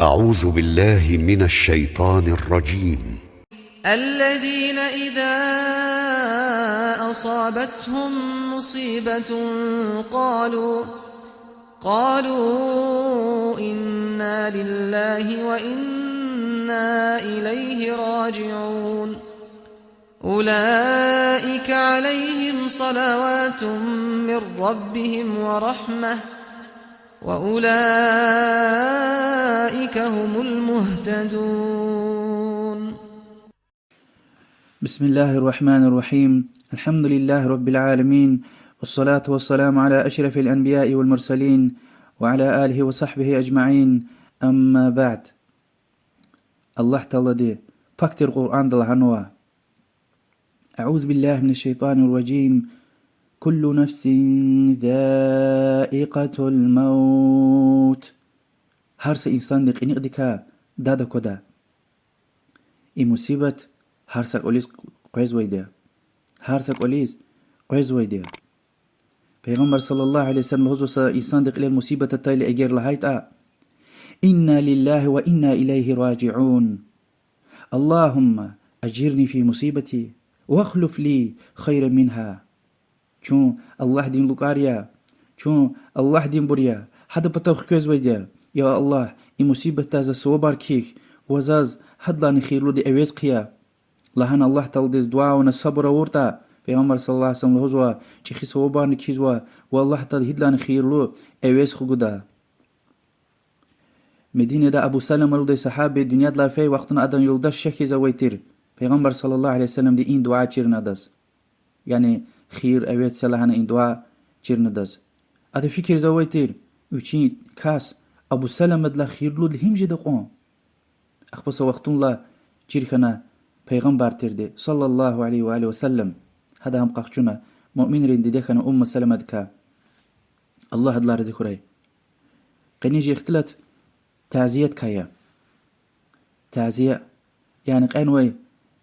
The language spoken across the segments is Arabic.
أعوذ بالله من الشيطان الرجيم. الذين إذا أصابتهم مصيبة قالوا إنا لله وإنا إليه راجعون أولئك عليهم صلوات من ربهم ورحمة وأولئك هم المهتدون. بسم الله الرحمن الرحيم. الحمد لله رب العالمين، والصلاة والسلام على أشرف الأنبياء والمرسلين وعلى آله وصحبه أجمعين. أما بعد، الله تعالى دي فاكتر قرآن دل هنوا. أعوذ بالله من الشيطان الرجيم. كل نفس ذائقة الموت. هرس إنسان دي قنق ديكا دادا كدا مصيبة هرسك أوليس قيز ويديا، هرسك أوليس قيز ويديا. پیغمبر صلى الله عليه وسلم هزو إنسان دي قليل مصيبة التالي أجير لهايتا إنا لله وإنا إليه راجعون. اللهم أجرني في مصيبتي واخلف لي خيرا منها. چون الله دين لقاريا، چون الله دين بريا حدا بتوخ كيز ويديا. يا الله مصيبة تازا سوبار كيك وزاز حد لاني خيرلو دي أويز قيا لهان الله تلديز دعاونا صبر ورطا. پیغمبر صلى الله عليه وسلم هزوا چخي سوبار نكيزوا والله تل هد لاني خيرلو أويز خقودا. مدينة دا أبو سلم الودي صحابي دنيا دلا في وقتنا أدن يلدش شكي زويتر. پیغمبر صلى الله عليه وسلم دي إن دعا چيرنا داز، يعني خير أويز سلاحنا إن دعا چيرنا داز. أدا فكر زويتر وچين كاس أبو سلم دلا خيرلو دلهم جدقون أخبص وقتون لا چيرخنا پیغمبر ترده صلى الله عليه وآله وسلم. هذا هم قاقشونا مؤمن رندي ديخنا أم سلمة دكا الله دلا رزي خوري قنيجي اختلت تعزية كايا. تعزية يعني قانوي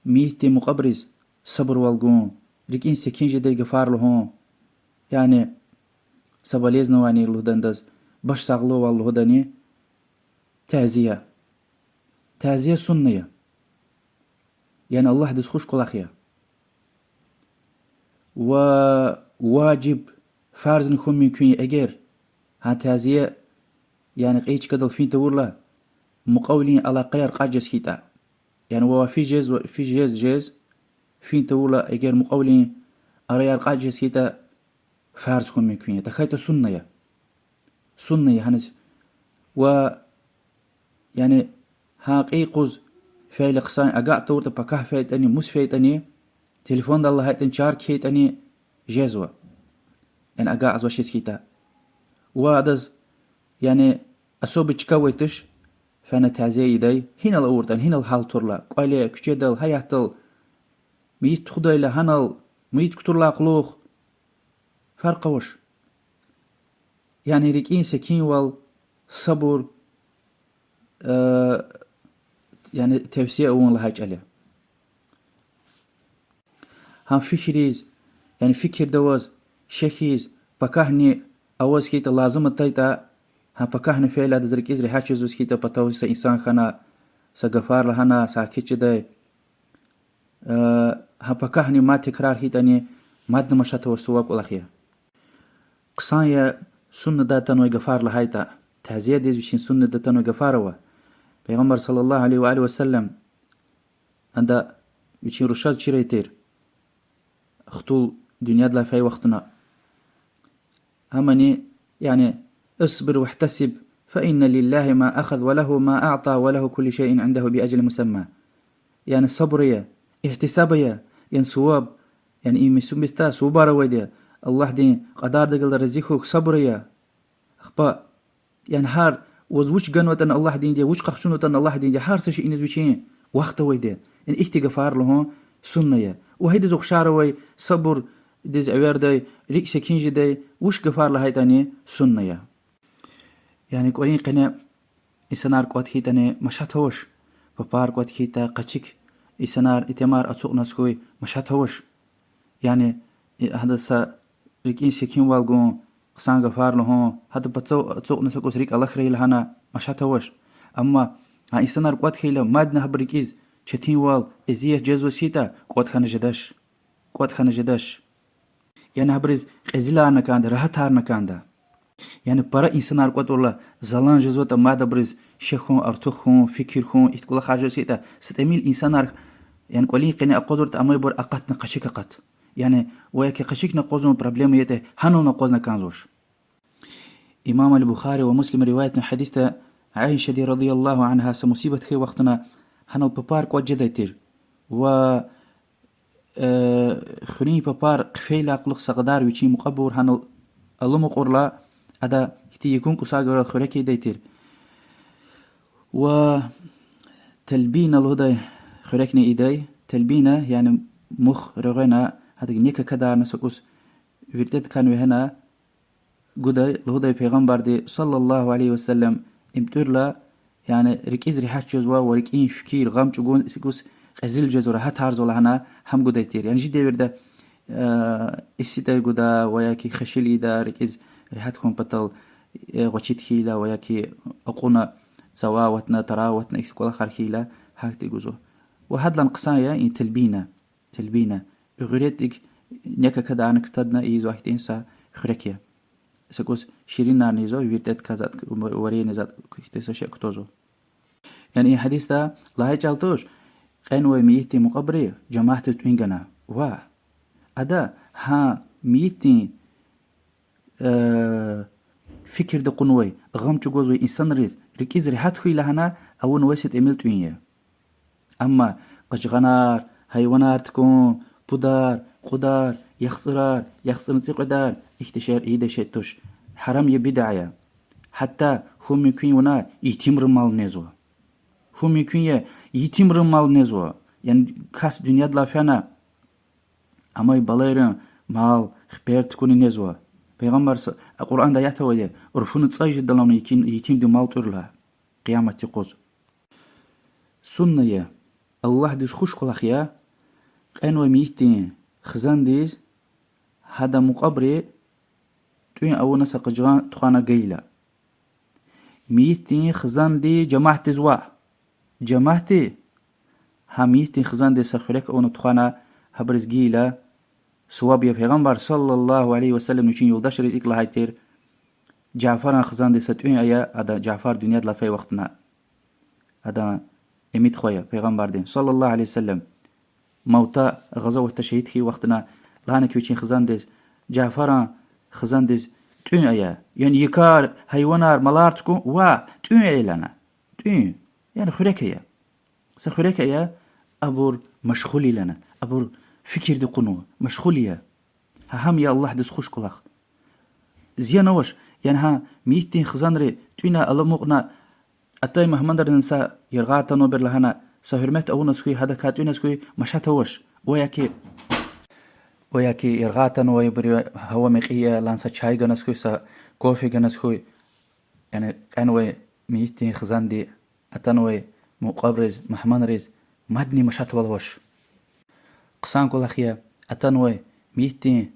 ميتي مقبرز صبر والقون ريكين سكين جدي غفار لهون، يعني سباليز نواني الله دندز باش ساغلو والله داني. تعزية تعزية سنية، يعني الله دز خوش قلاخيا وواجب فارز نكون من كوني أجير ها تعزية يعني قيش كدل فين تورلا مقاولين على قير قاجز كيتا، يعني هو في جيز فين تورلا أجير مقاولين أريال قاجز كيتا فارز كون من كوني تخيط سنية هنس و يعني ها قيقوز في لقصان أقع تورت بكاه فايتاني موس فايتاني تليفون دا الله هايتن شارك هيتاني جيزوا يعني أقع أزوا شيس كيتا وادز يعني أصوب تشكويتش فانا تعزيه داي هنا الأورتان هنا الحال تورلا قايلة كتيدل هياتل ميت خدايلا هنال ميت كتورلا قلوخ فرقوش. يعني ريكين سكين وال صبر يعني توسيع اون لهاج عليه. هم فكريز يعني فكر دواز شخيز بكاهني أواز كيتا لازم التايتا هم بكاهني فعلا دزرك إزري حاجزوز كيتا بتاوس إنسان خنا سغفار لهنا ساكيتش داي هم بكاهني ما تكرار هيتاني ماد مشات ورسواب الأخير قصايا سنة داتان وغفار لهايتا تعزية ديز بشين سنة داتان وغفاروا. پیغمبر صلى الله عليه وآله وسلم عند يشين رشاد شريتير اختول دنيا دلا في وقتنا همني يعني اصبر واحتسب فإن لله ما أخذ وله ما أعطى وله كل شيء عنده بأجل مسمى. يعني الصبرية احتسابية يعني صواب يعني إيمي سمبتا صوبارا ويديا الله دين قدار دقل رزيخوك صبرية أخبا يعني هار وش قنوتن الله دين دي وش قخشونوتن الله دين دي هار سشي إنز وشين وقت ويديا يعني اختغفار لهم سنية وهيدا زوخ شاروي صبر ديز عوار داي ريك سكينج داي وش غفار لهايتاني سنية. يعني قولين قنا إسانار قوات هيتاني مشات هوش ببار قوات هيتا قچيك إسانار إتمار أتسوق ناسكوي مشات هوش. يعني هذا سا ريكين سكين والقون قسان غفار لهم هذا بتسوق نسكو سريك الله خري لهنا مشات هوش. أما ها إنسان قوت خيلا مادنا هبركيز چتين وال إزيه جزو سيتا قوت خانه جداش يعني هبرز قزيلا نكاندا راحتار نكاندا يعني برا إنسان قوت والله زلان جزوتا مادا برز شخون أرتخون فكرخون إتقول خارج سيتا ستميل إنسان يعني قولين قني أقدرت أما يبور أقات نقشيك أقات يعني وياك قشيك نقوزون بروبليم يته هنو نقوزنا كانزوش إمام البخاري ومسلم رواية حديث عائشة رضي الله عنها سمصيبة خي وقتنا هنو ببار قوات جدايتر و خرين ببار قفيلا قلق سقدار ويشي مقبور هنو اللهم قرلا هذا كتي يكون كساقر خريكي دايتر و تلبينا الهدى خريكني إيداي تلبينا يعني مخ رغينا هذا نيكا كدا نسكوس فيرتت كان وهنا قداي الهدى پیغمبر دي صلى الله عليه وسلم امتورلا يعني ركيز ريحات جزوا وركين فكير غام چگون سكوس قزل جزورا هات هارزولا هنا هم قداي تير يعني جدي ورده اسيدا قدا وياكي خشلي دا ركيز ريحات كون بطل غوچيت خيلا وياكي اقونا زواوتنا تراوتنا اكسكولا خارخيلا هاكتي قزو وهذا الانقصايا ان تلبينا اغريتك نيكا كدا عنك تدنا ايزو واحد انسا خريكيا سكوس شيرين نارنيزو ويرتت كازات وريني زات كتسا شاكتوزو يعني حديث دا لا يجالتوش قنوة ميتي مقبري جماعة توينغنا أدا ها ميتي فكر دا قنوي غام چوغوزوي إنسان ريز ركيز ريحات خوي لهنا أو نوسيت إميل توينيا أما قشغنار حيوانار تكون بودار قدار يخسرار قدار اختشار إيدا شتوش حرام يبدعيا حتى هم يكون ونا يتمر مال نزوا هم يكون يتمر مال نزوا يعني كاس دنيا دلا فانا أما يباليرن مال خبير تكون نزوا پیغمبر القرآن دا يحتوى عرفون تصايج دلام يتيم دي مال ترلا قيامة تقوز سنة الله ديش خوش قلقيا قنوة ميتين خزان ديز هذا مقبري توين أو نسا قجغان تخانا قيلة ميتين خزان دي جماعة زوا جماعة ها ميتين خزان دي سخريك أو نتخانا هبرز قيلة سواب يا پیغمبر صلى الله عليه وسلم نچين يولداش رزق لهايتر جعفر خزان دي ستوين ايا ادا جعفر دنيا دلا في وقتنا ادا اميد خويا پیغمبر دين صلى الله عليه وسلم موتا غزوة تشهيد في وقتنا لانك وچين خزان دي جعفر خزان دي توين ايا يعني يكار حيوانار ملارتكو و توين ايا لنا توين يعني خريكيا سخريكيا ابور مشغولي لنا ابور فكر دي قنوة مشغولية هم يا الله دس خوش قلاخ زيانا وش يعني ها ميتين خزانري توينا الله مغنا أتاي مهمندر ننسا يرغاتا نوبر لهنا سهرمت أو نسكوي هذا كاتوي نسكوي مشاتا وش وياكي يرغاتا نوي بري هوا مقيا لانسا چاي غنسكوي سا كوفي غنسكوي يعني أنوي ميتين خزان دي أتانوي مقابرز مهمندرز مدني مشاتا والوش قسان كل أخيا أتنوي ميتين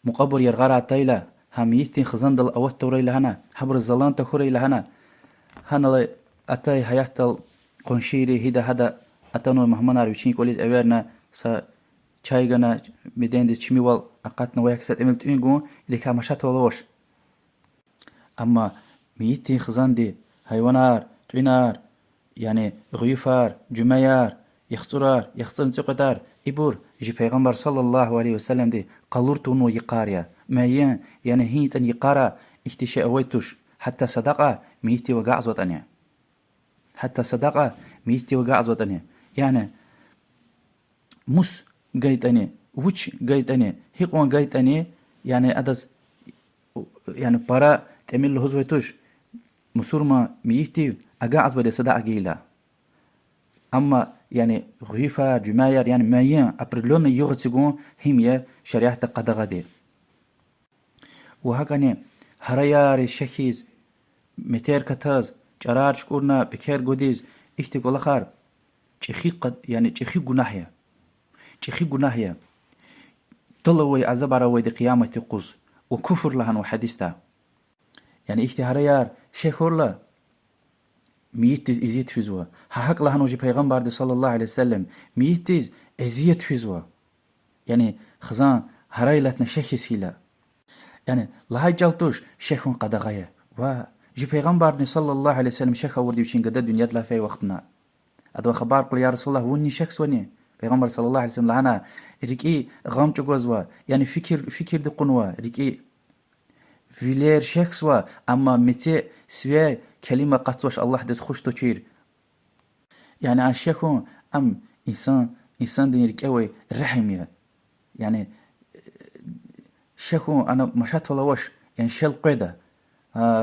مقبر يرغار عتايلا هم ميتين خزان دل أوت توري لهنا حبر الزلان تخوري لهنا هنا لي أتاي حياة القنشيري هذا أتنوي مهمنا روشين كوليز أويرنا سا چايغنا ميدين دي چمي وال أقاتنا وياك سات إمل تقين إذا كان مشات والوش أما ميتين خزان دي حيوانار توينار يعني غيوفار جميار يخصرار نتقدار إبور جي پیغمبر صلى الله عليه وسلم دي قلورتونو يقاريا مايان يعني هيتن يقارا اختشاء اويتوش حتى صدقة ميتي وقع زوتانيا يعني مس قايتاني وش قايتاني هيقوان قايتاني يعني أدز يعني برا تعمل له زويتوش مسورما ميتي أقع زوتي صدقة قيلا أما يعني غيفة جماير يعني مايان أبرلون يغتسقون هم شريعة قدغة دي وهكذا هريار شخيز متير كتاز جرار شكورنا بكير قديز اشتقول خار چخي قد يعني چخي قناحيا طلوي عذاب روي دي قيامة قوز وكفر لهن وحديثتا يعني هريار شيخور لا ميتز ازيت فيزوا حق الله نوجي پیغمبر دي صلى الله عليه وسلم ميتز ازيت فيزوا يعني خزان هرايلتنا شيخ سيلا يعني لهاي جالتوش شيخون قدغاية و جي پیغمبر صلى الله عليه وسلم شيخ وردي وشين قد دنيا لا في وقتنا ادو خبر قل يا رسول الله وني شخص وني پیغمبر صلى الله عليه وسلم لهنا ريكي غام جوزوا يعني فكر دي قنوا ريكي فيلير شخص و اما متى سوى كلمة قطوش الله دس خوش تشير يعني عشيكون ام انسان دي ريكوي رحمية يعني شكو انا مشات ولاوش يعني شل قيدة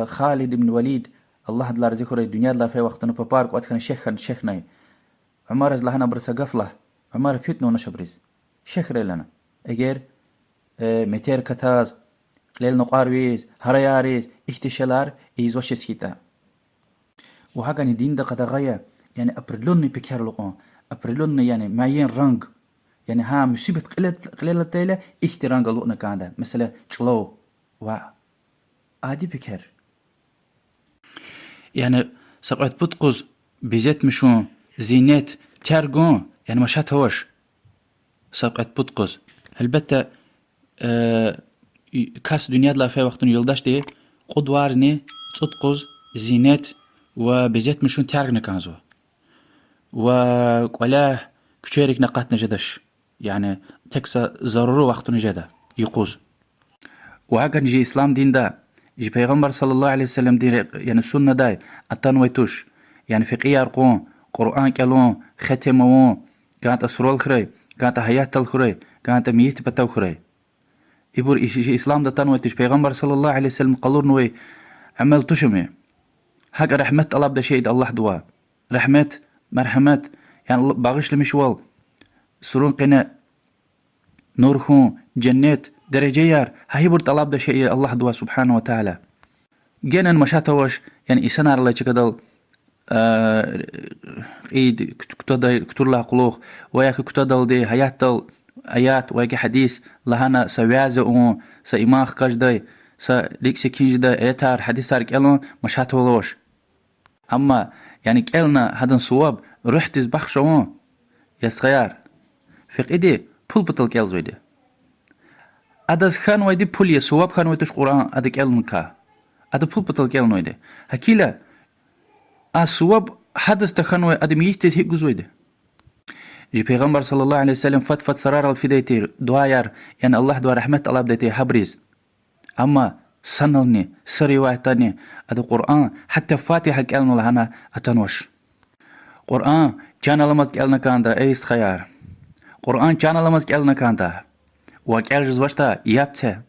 خالد بن وليد الله دلار ذكر الدنيا لا في وقت انه ببارك وقت كان شيخ ناي عمر لهنا برسا قفله عمر كيتنو نشبريز شيخ لنا اجير متير كتاز قليل نقارويز هرياريز احتشالار ايزوش سكيتا وهاكاني دين دا قدغايا يعني ابرلوني بكار لقون ابرلوني يعني معين رنگ يعني ها مصيبة قليلة تايلة احترام قلوقنا كاندا مثلا تشلو و عادي بكر يعني سقعت بتقز بزيت مشون زينات تارجون يعني مشات هوش سقعت بتقز البتة كاس دنيا لا في وقت يلداش دي قدوارني تقز زينات وبزيت مشون تارجنا كانزو وقلاه كشيرك نقاط نجدش يعني تكسا ضرورة وقت نجدا يقوز وهكذا جي إسلام دين دا جي پیغمبر صلى الله عليه وسلم دي يعني سنة داي أتنويتوش يعني فقه أرقون قرآن كالون ختمون كانت أسرول خري كانت حياة الخري كانت ميت بتاو خري يبور جي إسلام دا تنويتوش پیغمبر صلى الله عليه وسلم قالور نوي عمل تشمي حق رحمة الله بدا شيء الله دوا رحمة مرحمة يعني باغش لمشوال سرون قنا نورخون جنات درجيار هاي بور طلب ده شيء الله دوا سبحانه وتعالى جنن مشاتوش يعني إسنار الله كدل إيد كتر له قلوخ وياك كتدل دي حياة آيات وياك حديث لهنا سوازة سإماخ كجدي سليكس كيجدا إيتار حديث سارك إلون مشاتولوش أما يعني كألنا هذا صواب رحت بخشون يسخيار فقه دي پول بطل كيلز ويدي اداز خان ويدي پول يسواب خان ويدش قرآن ادا كيلن كا ادا پول بطل كيلن ويدي هكيلا اسواب حدث تخان ويدي ادا ميشتت هيقوز ويدي جي پیغمبر صلى الله عليه وسلم فت سرار الفديتي دعايار يعني الله دعا رحمة الله بديتي حبريز اما سنلني سري واحتاني ادا قرآن حتى فاتحة كيلن لهنا اتنوش قرآن كان لمز كيلنا كان دا ايست خيار قرآن كان لمز كيلنا كان دا وكيل جزوشتا يابته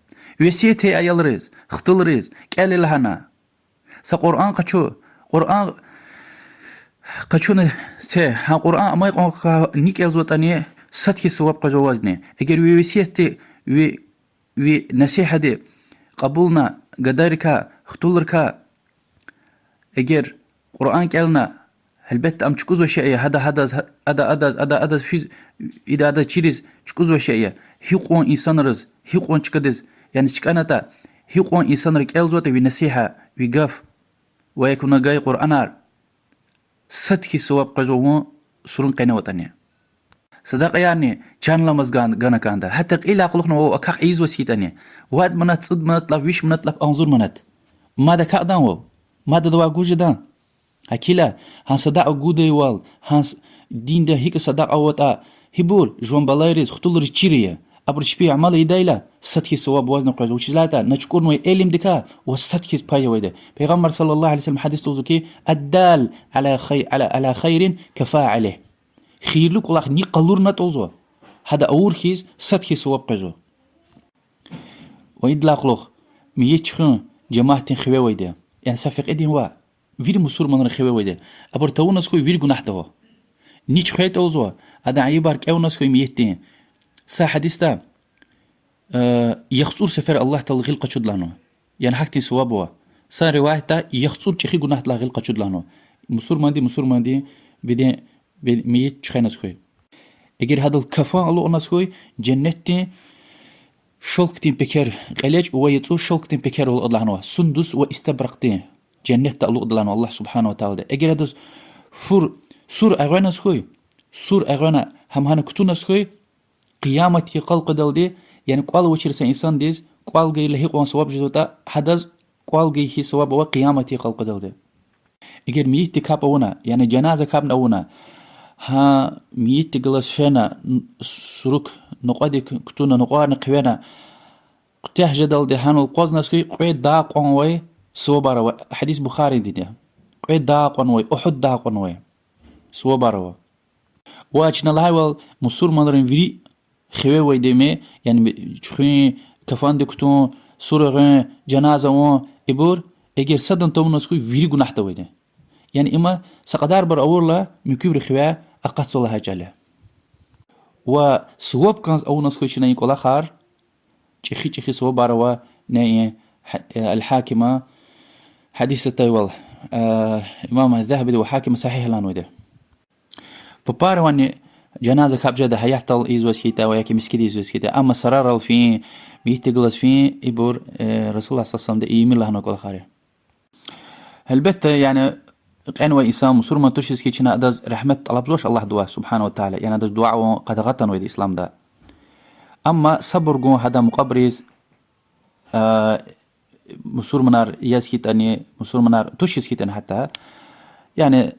وسيتي ايالريز اختلريز كيل لهنا سا قرآن قرآن قچون سه ها قرآن اما يقون نيكيل زوتاني ستكي سواب قجوازني اگر وسيتي نصيحة دي قبولنا قداركا اختلركا اگر قرآن كيلنا البت ام تشكوزو شيء هذا في اذا هذا تشيرز تشكوزو شيء هيقون انسانرز هيقون تشكدز يعني تشكانتا هيقون انسانر كيلزوت وي نصيحه وي غف ويكون غاي قرانار ستكي سواب قزو سرون قينا وطنيا صدق يعني كان لمزغان غانا كاندا حتى الى قلقنا وكاق ايز وسيتاني واد منات صد منات لا ويش منات لا انظر منات ماذا كادان ماذا دوا جوجدان هكيلا هان صدق غودي وال هان دين ده هيك صدق اوتا هبور جون بالايريز خطولر تشيريا ابر شبي عمل يدايلا ستكي سواب وزن قز وشلاتا نشكر نو علم دكا وستكي باي ويده پیغمبر صلى الله عليه وسلم حديث توزكي الدال على خير كفاعله خير لك الله ني قلورنا توزو هذا اور خيز ستكي سواب قزو ويدلاق لوخ ميتشخن جماعتين خوي ويده يعني سافق ادين وا وير مسور من خوي ويده ابر تونس كو وير گناه دو نيچ خوي توزو هذا عيبار كونس كو ميتين سا حديثتا يخصور سفر الله تلغيل قشد لانو يعني حكتي سوابوا سا روايتا يخصور چخي گناه تلغيل قشد لانو مسور ماندي بدين ميت چخينس خوي اگر هذا الكفا الله ناس خوي جنتي شلقتين بكر قلج ويتو شلقتين بكر الله نو سندس واستبرقتين cennette alıqdılan Allah subhanahu wa ta'ala. Eger adas sur agana skoy. Sur agana ham hana kutuna skoy. Qiyamati qalqadaldi. Yani qal uçirsa insan diz qal geyle hiqwan sawab jota hadaz qal geyhi sawab wa qiyamati qalqadaldi. Eger miyiti kap ona yani cenaze kap ona ha miyiti glas fena suruk noqadi kutuna noqarni qwena قتاه جدل ده هانو القوز نسكي قوي داق ونوي سوبارا حديث بخاري دي ده قوي داق ونوي أحد داق ونوي سوبارا واجنا الهايوال مسور مدرن فيري خوي ويدمي يعني تخوي كفان دكتون سورغن جنازة وان إبور إجر صدن توم نسكي فيري جناح تويده يعني إما سقدار بر أورلا مكبر خوي أقصى الله جل وسواب كان أو نسكي شنو يقول آخر تشخي سوبارا ناي الحاكمة حديث التايوال إمام الذهبي وحاكم صحيح لان وده فبارا واني جنازة كابجة هيحتل إيزوس كيتا وياكي مسكيدي إيزوس كيتا أما سرار في بيتقلس في إبور رسول الله صلى الله عليه وسلم ده إيميل لهنا كل خاري هالبت يعني قنوة إسلام وصور ما تشيس كيتشنا أداز رحمة طلبلوش الله دعاء سبحانه وتعالى يعني أداز دعاء قد غطن ويد إسلام ده أما صبر جو هذا مقبريز مسور منار ياسكيت أني مسور منار تشيسكيت أنا حتى يعني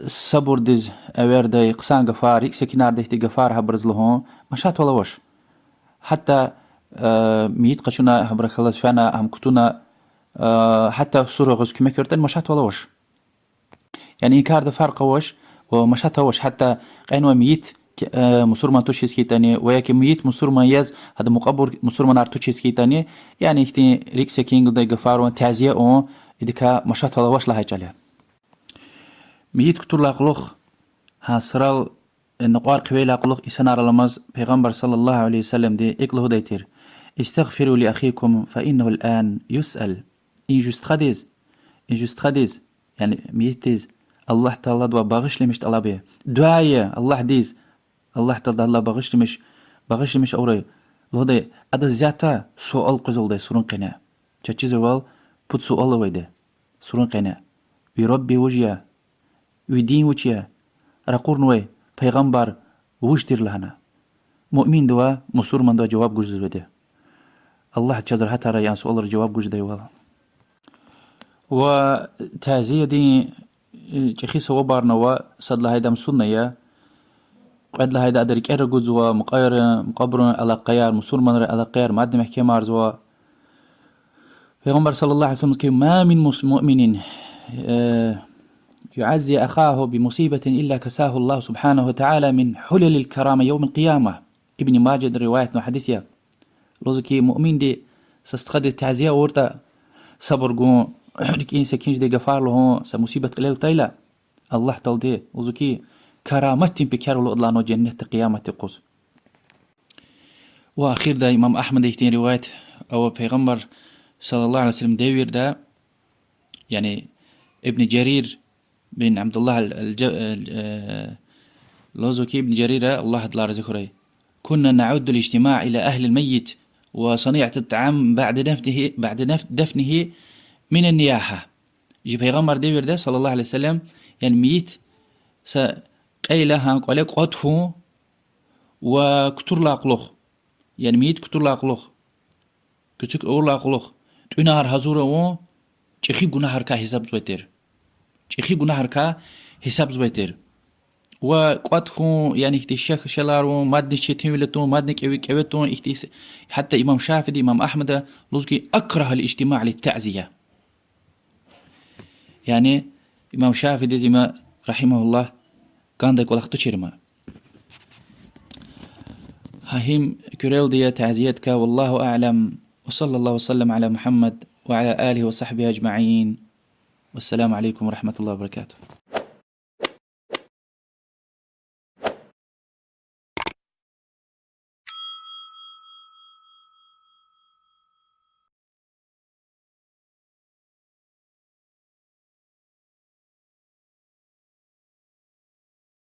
صبر دز أوير ده قسان غفار يكسكينار ده غفار هبرز لهم مشات ولا وش حتى ميت قشنا هبر خلاص فانا هم كتونا حتى سورة غز كما كرتن مشات ولا وش يعني إنكار ده فرق وش ومشات وش حتى قينوا ميت مسور ما توشيس كيتاني وياك ميت مسور ما يز هذا مقبر مسور ما نارتوشيس كيتاني يعني اختي ريكسا كينغ دا غفار تعزيه او ادكا مشات ولا واش لها جالها ميت كتور لاقلوخ ها سرال النقوار قوي لاقلوخ اسنار لمز پیغمبر صلى الله عليه وسلم دي اقله دايتير استغفروا لاخيكم فانه الان يسال ان جست خديز يعني ميتيز الله تعالى دوا باغش لمش طلبيه دعايه الله ديز الله تعالى الله باغش لمش اوري لودي ادا زياتا سوال قزلدي سورون قنا تشيزوال بوت سوال ويده سورون قنا بربي وجيا ودين وجيا رقورنوي پیغمبر وجدير لهنا مؤمن دوا مسور من دوا جواب گوجز وده الله تشذر حتى ريان سوال جواب گوجدي وال و تعزيه دي جخي سو بارنوا صد لهيدا مسنيا قد لهيدا ادرك ارجوزوا مقبر على قيار مسور من على قيار مقدم محكمه ارزوا پیغمبر صلى الله عليه وسلم ما من مؤمن يعزي اخاه بمصيبه الا كساه الله سبحانه وتعالى من حلل الكرامه يوم القيامه ابن ماجد روايه حديثيا لوزكي مؤمن دي سستخد تعزيه ورتا صبر جو لك إنسا كينج دي غفار له سمصيبة قليل طيلة الله تلدي وزكي كرامتين بكار الأضلان وجنة قيامة قوس وأخير دا إمام أحمد يكتين رواية أو پیغمبر صلى الله عليه وسلم ديوير دا يعني ابن جرير بن عبد الله لوزكي ابن جرير الله دلار ذكري كنا نعد الاجتماع إلى أهل الميت وصنيعة الطعام بعد دفنه من النياحة جي پیغمبر ديوير ده صلى الله عليه وسلم يعني ميت قيلة هنقولك قطفو وكتور لاقلوخ يعني ميت كتور لاقلوخ كتوك أور لاقلوخ تونهار هزورة و چخي گناهار كا حساب زويتر چخي گناهار كا حساب زويتر وقطفو يعني اختشاك شلارو مادن شتين ولتون مادن كويتون حتى إمام شافعي إمام أحمد لوزكي أكره الاجتماع للتعزية يعني إمام شافعي دي رحمه الله كان دا يقول تشيرما هاهم كريل دي تعزيتك والله أعلم وصلى الله وسلم على محمد وعلى آله وصحبه أجمعين والسلام عليكم ورحمة الله وبركاته.